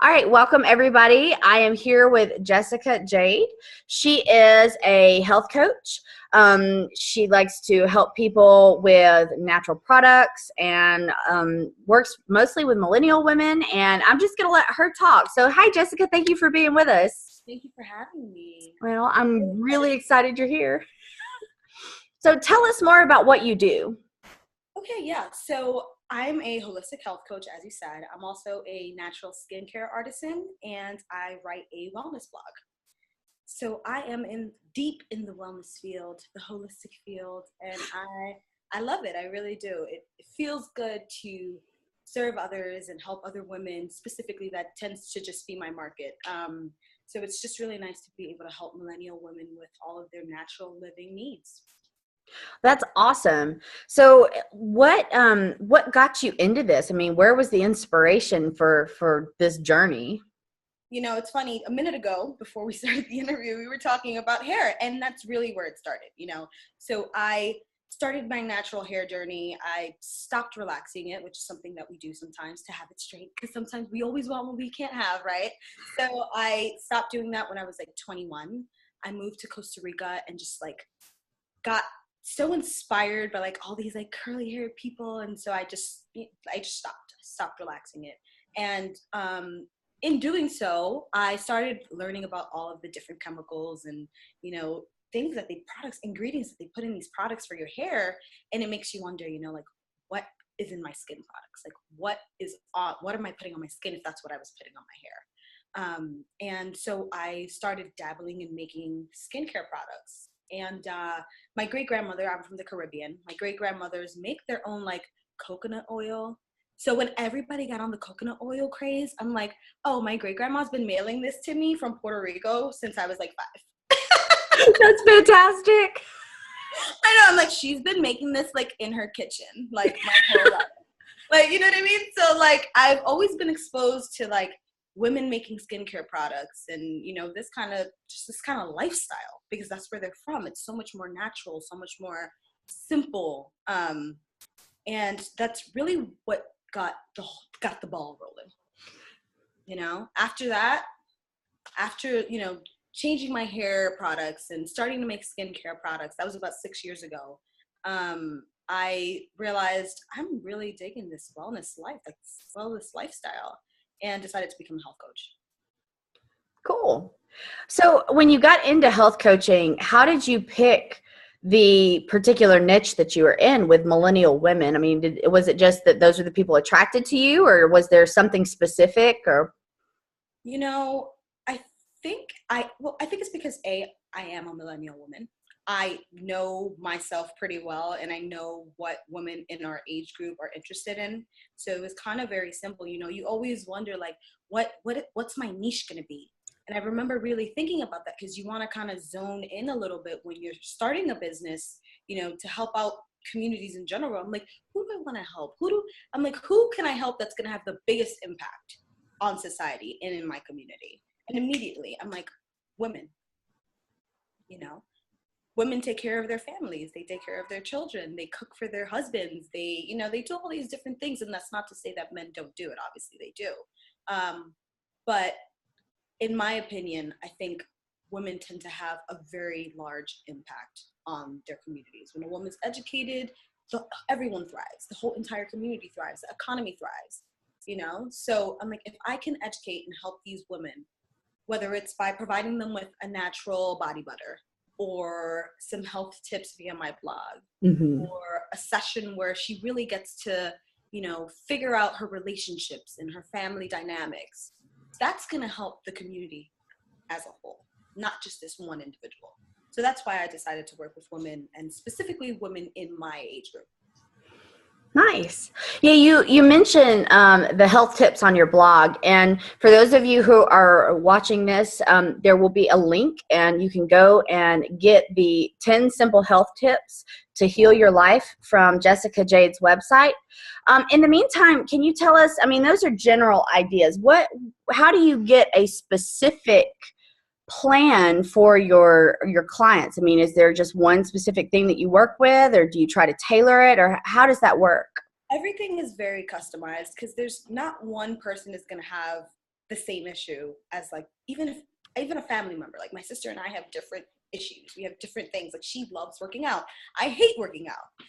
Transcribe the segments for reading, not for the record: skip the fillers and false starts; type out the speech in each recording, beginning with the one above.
All right, welcome everybody. I am here with Jessica Jade. She is a health coach. She likes to help people with natural products and works mostly with millennial women. And I'm just going to let her talk. So, hi, Jessica. Thank you for being with us. Thank you for having me. Well, I'm really I'm excited. really excited you're here. So, tell us more about what you do. Okay, yeah. So I'm a holistic health coach, as you said. I'm also a natural skincare artisan, and I write a wellness blog. So I am in deep in the wellness field, the holistic field, and I love it. I really do. It feels good to serve others and help other women. Specifically, that tends to just be my market. So it's just really nice to be able to help millennial women with all of their natural living needs. That's awesome. So what got you into this? I mean, where was the inspiration for this journey? You know, it's funny, a minute ago, before we started the interview, we were talking about hair, and that's really where it started. So I started my natural hair journey. I stopped relaxing it, which is something that we do sometimes to have it straight, because sometimes we always want what we can't have, right? So I stopped doing that when I was like 21. I moved to Costa Rica and just like got so inspired by like all these like curly haired people, and so I just stopped relaxing it. And in doing so, I started learning about all of the different chemicals and things that they products ingredients that they put in these products for your hair. And it makes you wonder, like, what is in my skin products? Like, what am I putting on my skin if that's what I was putting on my hair? And so I started dabbling in making skincare products. And my great grandmother, I'm from the Caribbean, my great grandmothers make their own like coconut oil. So when everybody got on the coconut oil craze, I'm like, oh, my great grandma's been mailing this to me from Puerto Rico since I was like 5. That's fantastic. I know, I'm like, she's been making this like in her kitchen, like my whole life. Like, you know what I mean? So like I've always been exposed to like women making skincare products and this kind of lifestyle, because that's where they're from. It's so much more natural, so much more simple. And that's really what got the ball rolling. After that, after changing my hair products and starting to make skincare products, that was about 6 years ago. I realized I'm really digging this wellness life, like this wellness lifestyle, and decided to become a health coach. Cool. So when you got into health coaching, how did you pick the particular niche that you were in with millennial women? I mean, was it just that those are the people attracted to you, or was there something specific? Or You know, I I think it's because I am a millennial woman. I know myself pretty well, and I know what women in our age group are interested in. So it was kind of very simple. You always wonder like what's my niche going to be? And I remember really thinking about that, because you want to kind of zone in a little bit when you're starting a business, to help out communities in general. I'm like, who do I want to help? Who can I help that's going to have the biggest impact on society and in my community? And immediately I'm like, women. you know Women take care of their families, they take care of their children, they cook for their husbands, they do all these different things. And that's not to say that men don't do it, obviously they do. Um, but in my opinion, I think women tend to have a very large impact on their communities. When a woman's educated, everyone thrives, the whole entire community thrives, the economy thrives. So I'm like, if I can educate and help these women, whether it's by providing them with a natural body butter or some health tips via my blog, Mhm. or a session where she really gets to, figure out her relationships and her family dynamics, that's going to help the community as a whole, not just this one individual. So that's why I decided to work with women, and specifically women in my age group. Nice. Yeah, you mentioned the health tips on your blog, and for those of you who are watching this, there will be a link, and you can go and get the 10 simple health tips to heal your life from Jessica Jade's website. In the meantime, can you tell us? I mean, those are general ideas. How do you get a specific plan for your clients? I mean, is there just one specific thing that you work with, or do you try to tailor it, or how does that work? Everything is very customized, because there's not one person is going to have the same issue as like even a family member. Like my sister and I have different issues. We have different things. Like she loves working out. I hate working out.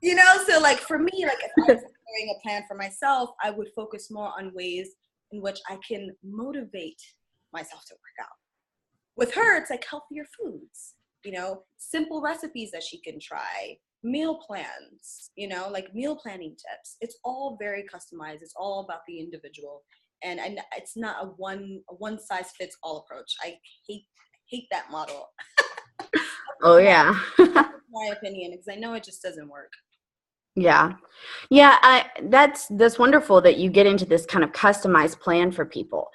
You know, so like for me, like if I was preparing a plan for myself, I would focus more on ways in which I can motivate myself to work out. With her, it's like healthier foods, you know, simple recipes that she can try, meal plans, you know, like meal planning tips. It's all very customized. It's all about the individual. And it's not a one size fits all approach. I hate that model. Oh yeah. My opinion, because I know it just doesn't work. Yeah. That's wonderful that you get into this kind of customized plan for people.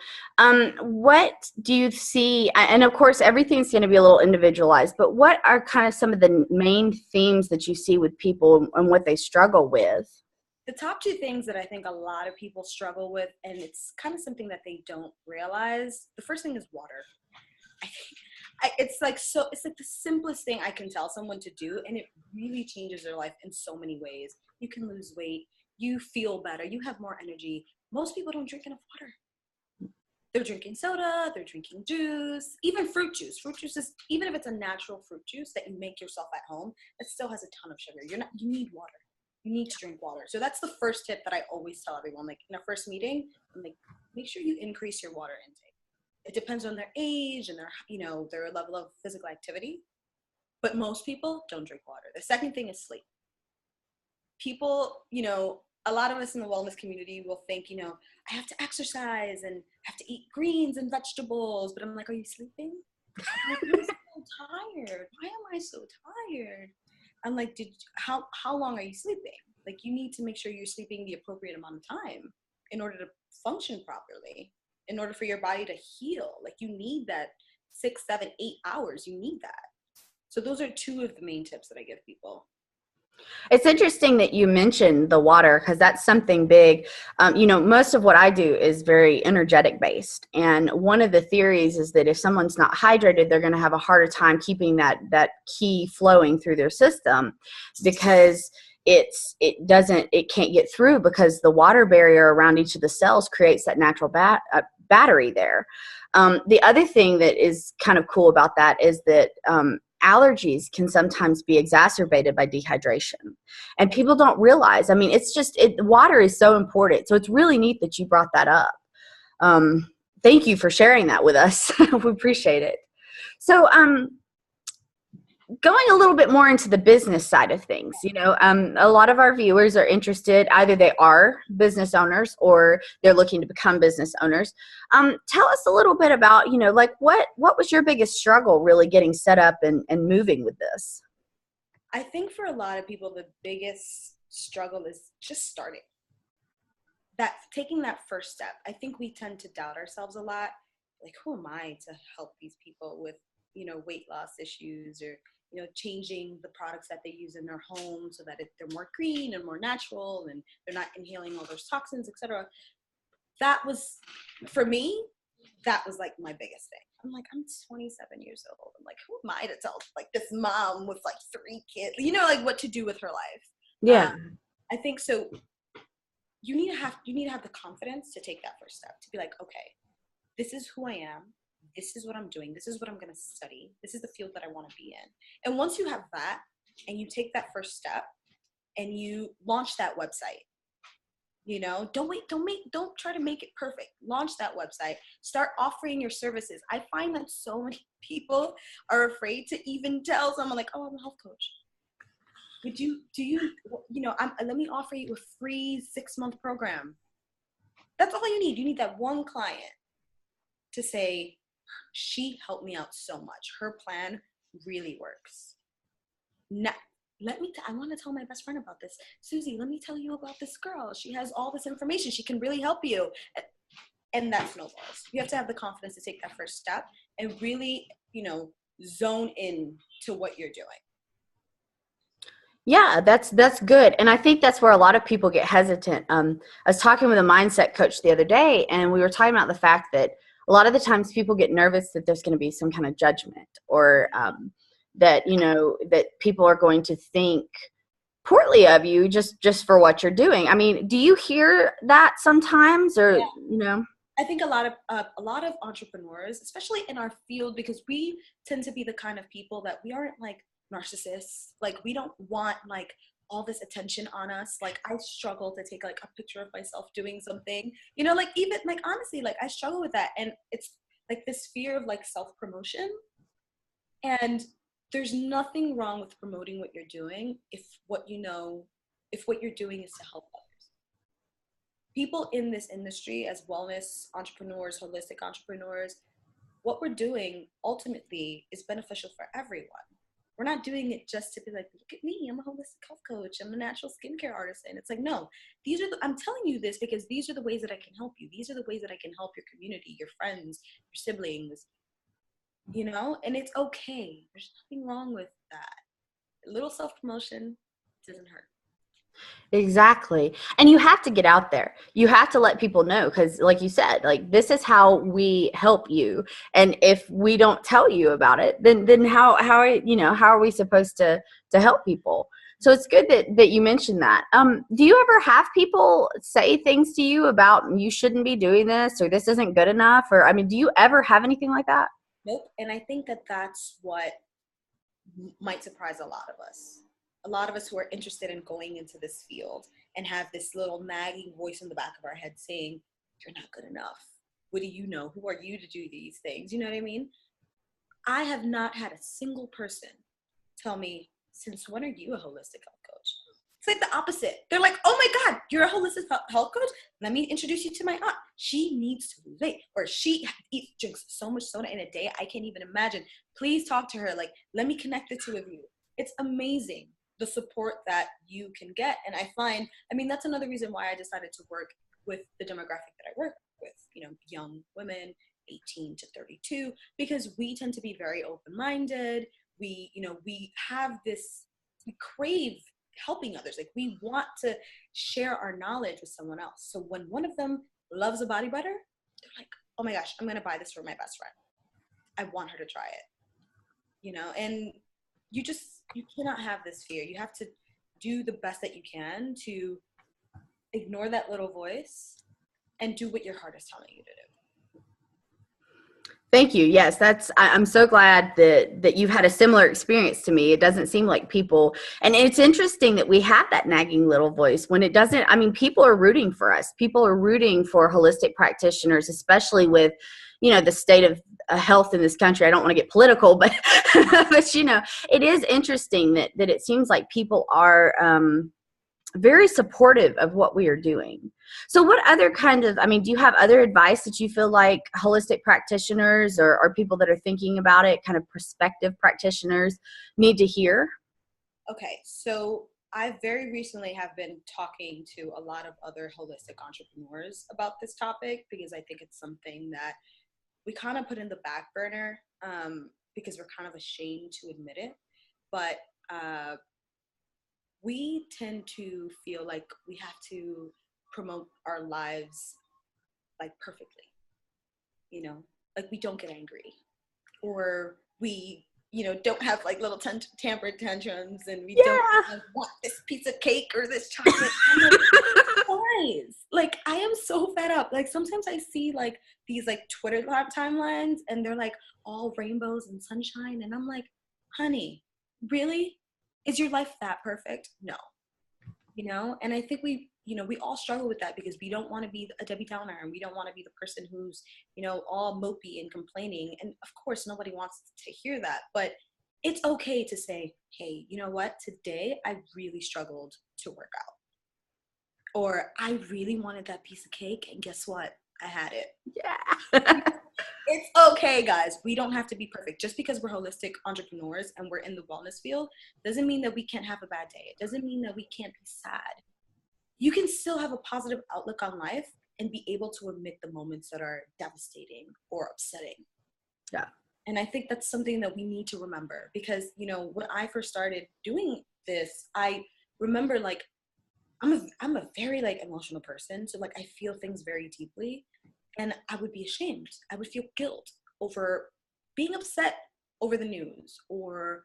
What do you see? And of course, everything's going to be a little individualized, but what are kind of some of the main themes that you see with people and what they struggle with? The top two things that I think a lot of people struggle with, and it's kind of something that they don't realize. The first thing is water. I think it's like the simplest thing I can tell someone to do, and it really changes their life in so many ways. You can lose weight, you feel better, you have more energy. Most people don't drink enough water. They're drinking soda, they're drinking juice, even fruit juice. Fruit juice is, even if it's a natural fruit juice that you make yourself at home, it still has a ton of sugar. You need water. You need to drink water. So that's the first tip that I always tell everyone. Like in a first meeting, I'm like, make sure you increase your water intake. It depends on their age and their level of physical activity. But most people don't drink water. The second thing is sleep. People, a lot of us in the wellness community will think, I have to exercise and have to eat greens and vegetables. But I'm like, are you sleeping? I'm so tired. Why am I so tired? I'm like, how long are you sleeping? Like, you need to make sure you're sleeping the appropriate amount of time in order to function properly, in order for your body to heal. Like, you need that 6, 7, 8 hours. You need that. So those are two of the main tips that I give people. It's interesting that you mentioned the water, because that's something big. Most of what I do is very energetic based. And one of the theories is that if someone's not hydrated, they're going to have a harder time keeping that key flowing through their system, because it can't get through, because the water barrier around each of the cells creates that natural battery there. The other thing that is kind of cool about that is that allergies can sometimes be exacerbated by dehydration, and people don't realize. I mean, water is so important. So it's really neat that you brought that up. Thank you for sharing that with us. We appreciate it. So, going a little bit more into the business side of things, a lot of our viewers are interested. Either they are business owners or they're looking to become business owners. Tell us a little bit about, like what was your biggest struggle really getting set up and moving with this? I think for a lot of people, the biggest struggle is just starting. Taking that first step. I think we tend to doubt ourselves a lot. Like, who am I to help these people with, weight loss issues, or changing the products that they use in their home so that they're more green and more natural and they're not inhaling all those toxins, etc. That was, for me, that was like my biggest thing. I'm like, I'm 27 years old. I'm like, who am I to tell like this mom with like 3 kids, like what to do with her life? Yeah. I think so. You need to have the confidence to take that first step, to be like, okay, this is who I am. This is what I'm doing. This is what I'm going to study. This is the field that I want to be in. And once you have that and you take that first step and you launch that website, don't try to make it perfect. Launch that website. Start offering your services. I find that so many people are afraid to even tell someone like, oh, I'm a health coach. Let me offer you a free 6-month program. That's all you need. You need that one client to say, she helped me out so much. Her plan really works. Now, I want to tell my best friend about this. Susie, let me tell you about this girl. She has all this information. She can really help you. And that snowballs. You have to have the confidence to take that first step and really, zone in to what you're doing. Yeah, that's good. And I think that's where a lot of people get hesitant. I was talking with a mindset coach the other day, and we were talking about the fact that a lot of the times people get nervous that there's going to be some kind of judgment, or that, that people are going to think poorly of you just for what you're doing. I mean, do you hear that sometimes, or, Yeah. I think a lot of entrepreneurs, especially in our field, because we tend to be the kind of people that we aren't like narcissists. Like we don't want like all this attention on us. Like I struggle to take like a picture of myself doing something, you know, like even like honestly, like I struggle with that. And it's like this fear of like self promotion. And there's nothing wrong with promoting what you're doing if what you know, if what you're doing is to help others. People in this industry as wellness entrepreneurs, holistic entrepreneurs, what we're doing ultimately is beneficial for everyone. We're not doing it just to be like, look at me, I'm a holistic health coach, I'm a natural skincare artisan. It's like, no, I'm telling you this because these are the ways that I can help you. These are the ways that I can help your community, your friends, your siblings, you know, and it's okay. There's nothing wrong with that. A little self-promotion doesn't hurt. Exactly. And you have to get out there. You have to let people know because like you said, like this is how we help you. And if we don't tell you about it, then how are we supposed to help people? So it's good that you mentioned that. Do you ever have people say things to you about you shouldn't be doing this or this isn't good enough? Or I mean, do you ever have anything like that? Nope. And I think that that's what might surprise a lot of us. A lot of us who are interested in going into this field and have this little nagging voice in the back of our head saying, you're not good enough. What do you know? Who are you to do these things? You know what I mean? I have not had a single person tell me, since when are you a holistic health coach? It's like the opposite. They're like, oh my God, you're a holistic health coach? Let me introduce you to my aunt. She needs to lose weight, or she drinks so much soda in a day, I can't even imagine. Please talk to her. Like, let me connect the two of you. It's amazing the support that you can get. And I find, I mean, that's another reason why I decided to work with the demographic that I work with, you know, young women, 18 to 32, because we tend to be very open-minded. We have this, we crave helping others. Like we want to share our knowledge with someone else. So when one of them loves a body butter, they're like, oh my gosh, I'm going to buy this for my best friend. I want her to try it, you know, and you cannot have this fear. You have to do the best that you can to ignore that little voice and do what your heart is telling you to do. Thank you. Yes, I'm so glad that you've had a similar experience to me. It doesn't seem like people, and it's interesting that we have that nagging little voice when it doesn't. I mean, people are rooting for us. People are rooting for holistic practitioners, especially with, the state of health in this country. I don't want to get political, but, but, it is interesting that it seems like people are, very supportive of what we are doing. So what other do you have other advice that you feel like holistic practitioners or people that are thinking about it, kind of prospective practitioners, need to hear? Okay, so I very recently have been talking to a lot of other holistic entrepreneurs about this topic because I think it's something that we kind of put in the back burner because we're kind of ashamed to admit it. But we tend to feel like we have to promote our lives like perfectly, like we don't get angry, or we, don't have like little temper tantrums, and we don't want this piece of cake or this chocolate. I'm like, guys, like I am so fed up. Like sometimes I see like these like Twitter timelines and they're like all rainbows and sunshine, and I'm like, honey, really? Is your life that perfect? No. And I think we all struggle with that because we don't want to be a Debbie Downer, and we don't want to be the person who's, all mopey and complaining. And of course, nobody wants to hear that, but it's okay to say, hey, you know what? Today I really struggled to work out, or I really wanted that piece of cake, and guess what? I had it. Yeah. It's okay, guys. We don't have to be perfect. Just because we're holistic entrepreneurs and we're in the wellness field doesn't mean that we can't have a bad day. It doesn't mean that we can't be sad. You can still have a positive outlook on life and be able to admit the moments that are devastating or upsetting. Yeah. And I think that's something that we need to remember because, when I first started doing this, I remember like, I'm a very like emotional person. So like I feel things very deeply. And I would be ashamed. I would feel guilt over being upset over the news, or,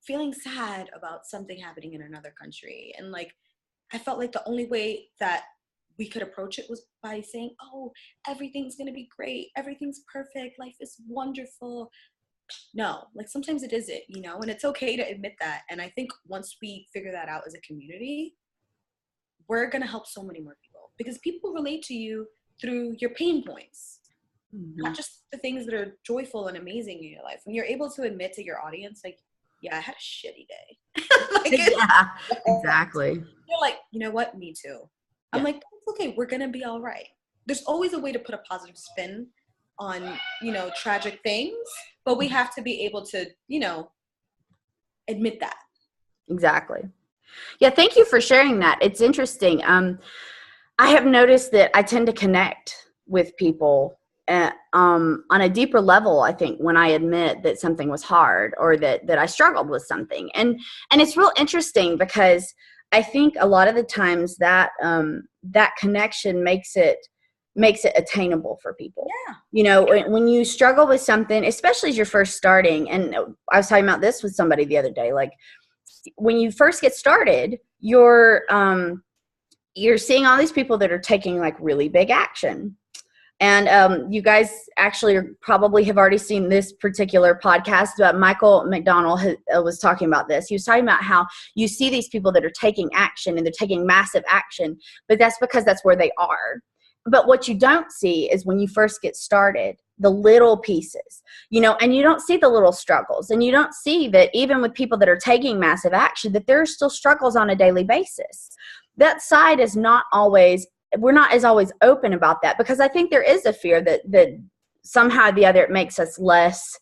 feeling sad about something happening in another country. And like, I felt like the only way that we could approach it was by saying, oh, everything's going to be great. Everything's perfect. Life is wonderful. No, like sometimes it isn't, you know, and it's okay to admit that. And I think once we figure that out as a community, we're going to help so many more people because people relate to you through your pain points, not just the things that are joyful and amazing in your life. When you're able to admit to your audience, like, yeah, I had a shitty day. Like, Yeah, exactly. they're like, you know what? Me too. I'm like, it's okay. We're going to be all right. There's always a way to put a positive spin on, you know, tragic things, but we have to be able to, you know, admit that. Exactly. Yeah, thank you for sharing that. It's interesting. I have noticed that I tend to connect with people on a deeper level, I think, when I admit that something was hard or that I struggled with something. And it's real interesting because I think a lot of the times that that connection makes it attainable for people. Yeah. You know, when you struggle with something, especially as you're first starting, and I was talking about this with somebody the other day, like when you first get started, you're seeing all these people that are taking like really big action. And you guys actually probably have already seen this particular podcast, but Michael McDonald was talking about this. He was talking about how you see these people that are taking action and they're taking massive action, but that's because that's where they are. But what you don't see is when you first get started, the little pieces, you know, and you don't see the little struggles, and you don't see that even with people that are taking massive action, that there are still struggles on a daily basis. That side is not always, we're not as always open about that, because I think there is a fear that somehow or the other it makes us less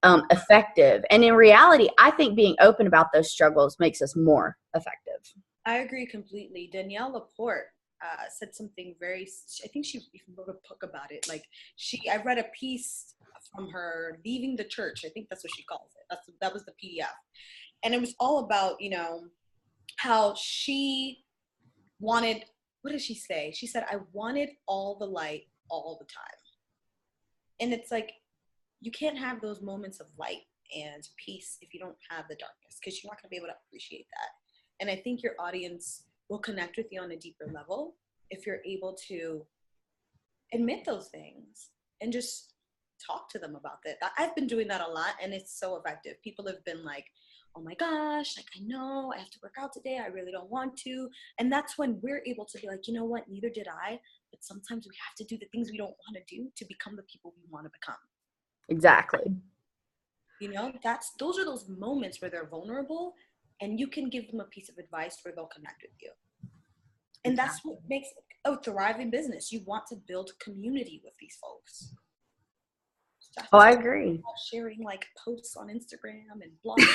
effective. And in reality, I think being open about those struggles makes us more effective. I agree completely. Danielle Laporte said something I think she even wrote a book about it. Like I read a piece from her leaving the church. I think that's what she calls it. That was the PDF. And it was all about, you know, how she wanted, what did she say? She said, I wanted all the light all the time. And it's like, you can't have those moments of light and peace if you don't have the darkness, because you're not going to be able to appreciate that. And I think your audience will connect with you on a deeper level if you're able to admit those things and just talk to them about that. I've been doing that a lot, and it's so effective. People have been like, oh my gosh, like, I know I have to work out today. I really don't want to. And that's when we're able to be like, you know what, neither did I. But sometimes we have to do the things we don't want to do to become the people we want to become. Exactly. You know, those are those moments where they're vulnerable, and you can give them a piece of advice where they'll connect with you. And that's what makes a thriving business. You want to build community with these folks. Oh, I agree. Sharing like posts on Instagram and blogs,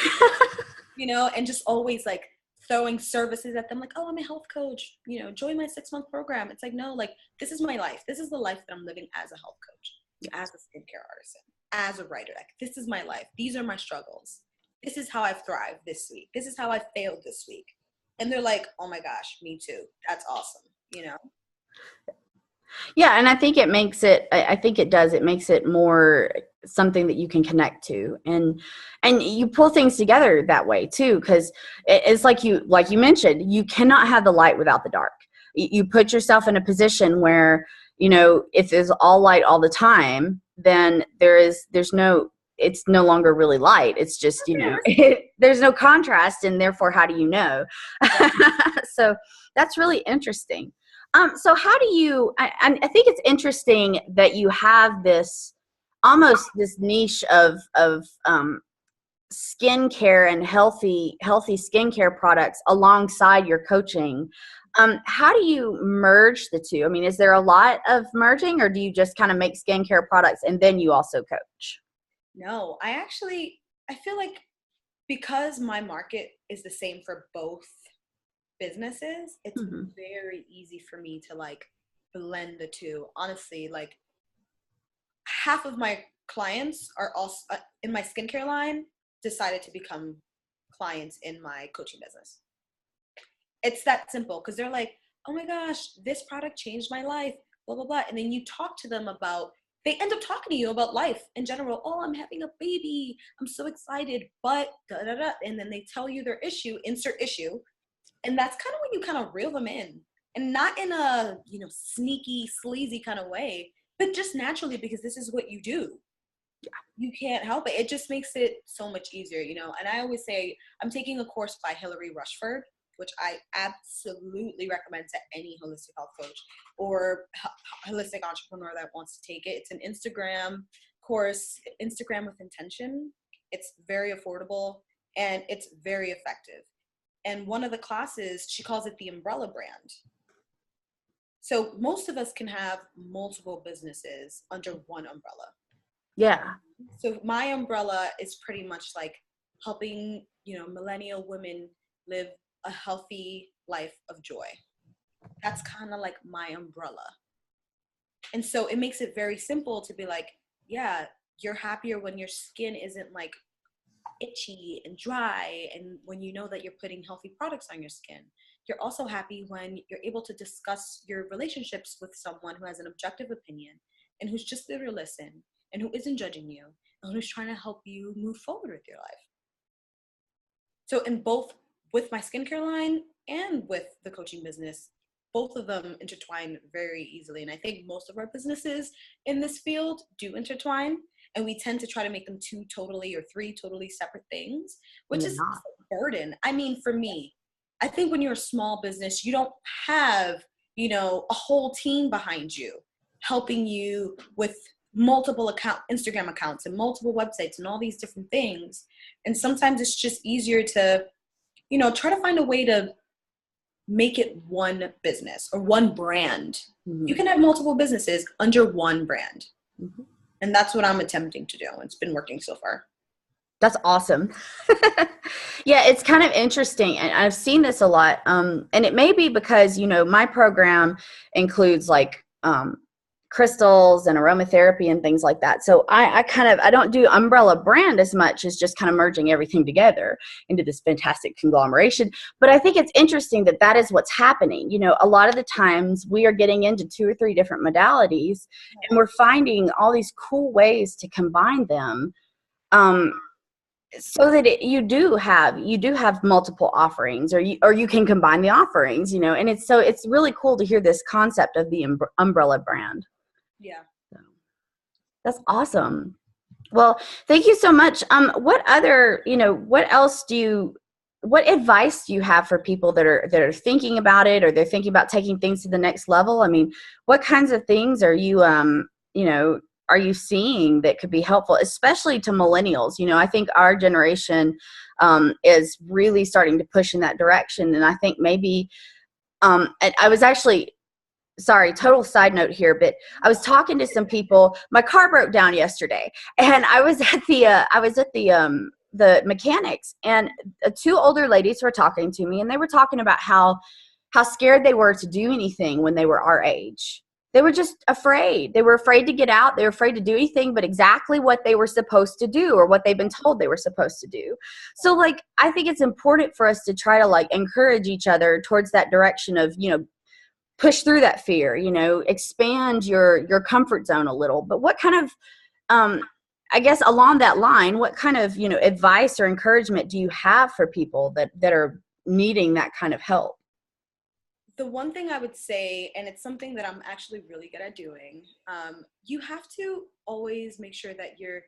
you know, and just always like throwing services at them, like, oh, I'm a health coach, you know, join my 6-month program. It's like, no, like, this is my life. This is the life that I'm living as a health coach, as a skincare artisan, as a writer. Like, this is my life. These are my struggles. This is how I've thrived this week. This is how I failed this week. And they're like, oh my gosh, me too. That's awesome, you know? Yeah, and I think it makes it, I think it does, it makes it more something that you can connect to, and you pull things together that way too, because it's like you mentioned, you cannot have the light without the dark. You put yourself in a position where, you know, if it's all light all the time, then it's no longer really light. It's just, you know, there's no contrast, and therefore, how do you know? So that's really interesting. So how do you, I think it's interesting that you have this, almost this niche of skincare and healthy skincare products alongside your coaching. How do you merge the two? I mean, is there a lot of merging, or do you just kind of make skincare products and then you also coach? No, I feel like because my market is the same for both businesses, it's very easy for me to like blend the two. Honestly, like half of my clients are also in my skincare line decided to become clients in my coaching business. It's that simple, because they're like, oh my gosh, this product changed my life, blah, blah, blah. And then you talk to them about, they end up talking to you about life in general. Oh, I'm having a baby. I'm so excited, but da, da, da. And then they tell you their issue, insert issue. And that's kind of when you kind of reel them in and not in a, sneaky, sleazy kind of way, but just naturally, because this is what you do. You can't help it. It just makes it so much easier, And I always say I'm taking a course by Hillary Rushford, which I absolutely recommend to any holistic health coach or holistic entrepreneur that wants to take it. It's an Instagram course, Instagram with intention. It's very affordable and it's very effective. And one of the classes, she calls it the umbrella brand. So most of us can have multiple businesses under one umbrella. Yeah. So my umbrella is pretty much like helping, millennial women live a healthy life of joy. That's kind of like my umbrella. And so it makes it very simple to be like, yeah, you're happier when your skin isn't like itchy and dry, and when you know that you're putting healthy products on your skin. You're also happy when you're able to discuss your relationships with someone who has an objective opinion and who's just there to listen and who isn't judging you and who's trying to help you move forward with your life. So in both, with my skincare line and with the coaching business, both of them intertwine very easily. And I think most of our businesses in this field do intertwine. And we tend to try to make them two totally or three totally separate things, which is a burden. I mean, for me, I think when you're a small business, you don't have, a whole team behind you helping you with multiple Instagram accounts and multiple websites and all these different things. And sometimes it's just easier to, try to find a way to make it one business or one brand. Mm-hmm. You can have multiple businesses under one brand. Mm-hmm. And that's what I'm attempting to do. It's been working so far. That's awesome. Yeah, it's kind of interesting. And I've seen this a lot. And it may be because, my program includes like crystals and aromatherapy and things like that. So I don't do umbrella brand as much as just kind of merging everything together into this fantastic conglomeration. But I think it's interesting that is what's happening. A lot of the times we are getting into 2 or 3 different modalities and we're finding all these cool ways to combine them. So that you do have multiple offerings, or you can combine the offerings, and it's really cool to hear this concept of the umbrella brand. Yeah. So, that's awesome. Well, thank you so much. What advice do you have for people that are thinking about it, or they're thinking about taking things to the next level? I mean, what kinds of things are you, are you seeing that could be helpful, especially to millennials? I think our generation is really starting to push in that direction. And I think maybe, I was actually, sorry, total side note here, but I was talking to some people. My car broke down yesterday, and I was at the mechanics, and 2 older ladies were talking to me, and they were talking about how scared they were to do anything when they were our age. They were just afraid. They were afraid to get out. They were afraid to do anything but exactly what they were supposed to do, or what they've been told they were supposed to do. So I think it's important for us to try to encourage each other towards that direction of, push through that fear, expand your comfort zone a little. But what kind of, I guess along that line, what kind of, advice or encouragement do you have for people that are needing that kind of help? The one thing I would say, and it's something that I'm actually really good at doing, you have to always make sure that you're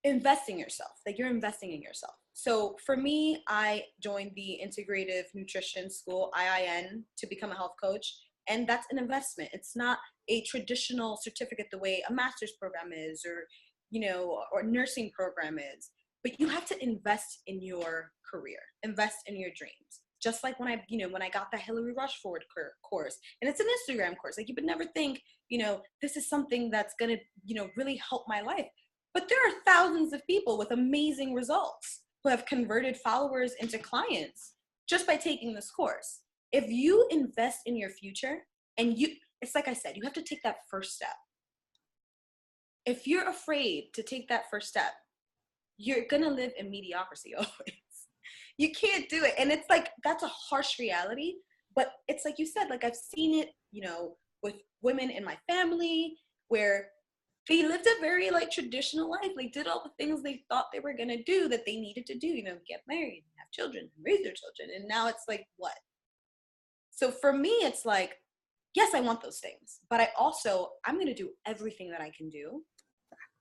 investing in yourself. So for me, I joined the Integrative Nutrition School, IIN, to become a health coach. And that's an investment. It's not a traditional certificate the way a master's program is, or nursing program is. But you have to invest in your career, invest in your dreams. Just like when I got the Hillary Rushford course, and it's an Instagram course, you would never think, this is something that's going to, really help my life. But there are thousands of people with amazing results who have converted followers into clients just by taking this course. If you invest in your future, and it's like I said, you have to take that first step. If you're afraid to take that first step, you're going to live in mediocrity always. You can't do it. And it's that's a harsh reality, but it's like you said, I've seen it, with women in my family where they lived a very traditional life, did all the things they thought they were going to do that they needed to do, get married, have children, raise their children. And now it's what? So for me, it's like, yes, I want those things, but I'm going to do everything that I can do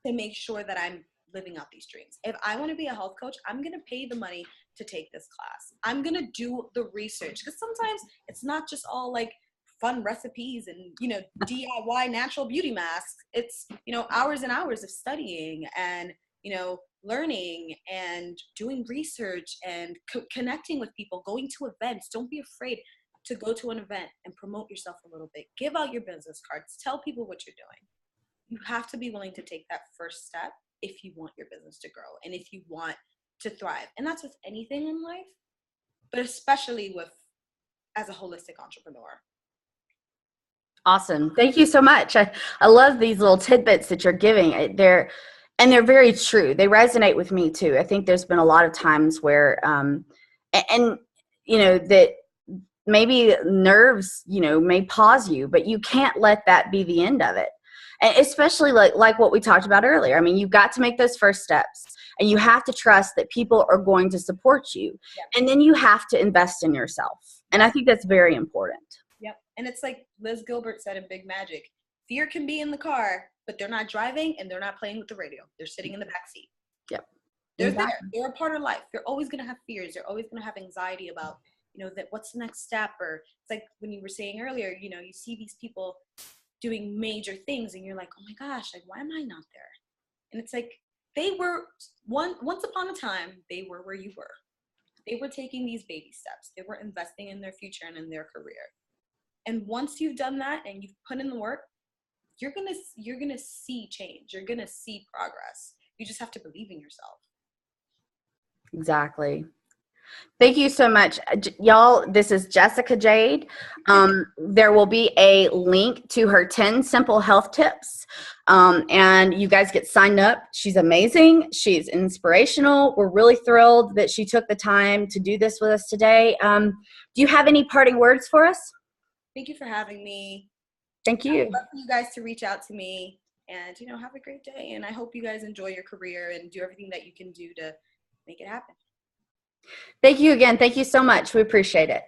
to make sure that I'm living out these dreams. If I want to be a health coach, I'm going to pay the money to take this class. I'm going to do the research, because sometimes it's not just all like fun recipes and, DIY natural beauty masks. It's, hours and hours of studying and, learning and doing research and connecting with people, going to events. Don't be afraid to go to an event and promote yourself a little bit. Give out your business cards. Tell people what you're doing. You have to be willing to take that first step if you want your business to grow and if you want to thrive. And that's with anything in life, but especially as a holistic entrepreneur. Awesome. Thank you so much. I love these little tidbits that you're giving. They're very true. They resonate with me too. I think there's been a lot of times where, that maybe nerves, may pause you, but you can't let that be the end of it. And especially like what we talked about earlier. I mean, you've got to make those first steps, and you have to trust that people are going to support you. Yeah. And then you have to invest in yourself. And I think that's very important. Yep. And it's like Liz Gilbert said in Big Magic, fear can be in the car, but they're not driving and they're not playing with the radio. They're sitting in the back seat. Yep. They're there. They're a part of life. You're always going to have fears. You're always going to have anxiety about, that what's the next step? Or it's like when you were saying earlier, you see these people doing major things and you're like, oh my gosh, like, why am I not there? And it's like, they were once upon a time, they were where you were. They were taking these baby steps. They were investing in their future and in their career. And once you've done that and you've put in the work, you're gonna see change. You're gonna see progress. You just have to believe in yourself. Exactly. Thank you so much, y'all. This is Jessica Jade. There will be a link to her 10 simple health tips, and you guys get signed up. She's amazing. She's inspirational. We're really thrilled that she took the time to do this with us today. Do you have any parting words for us? Thank you for having me. Thank you. I'd love for you guys to reach out to me and, have a great day. And I hope you guys enjoy your career and do everything that you can do to make it happen. Thank you again. Thank you so much. We appreciate it.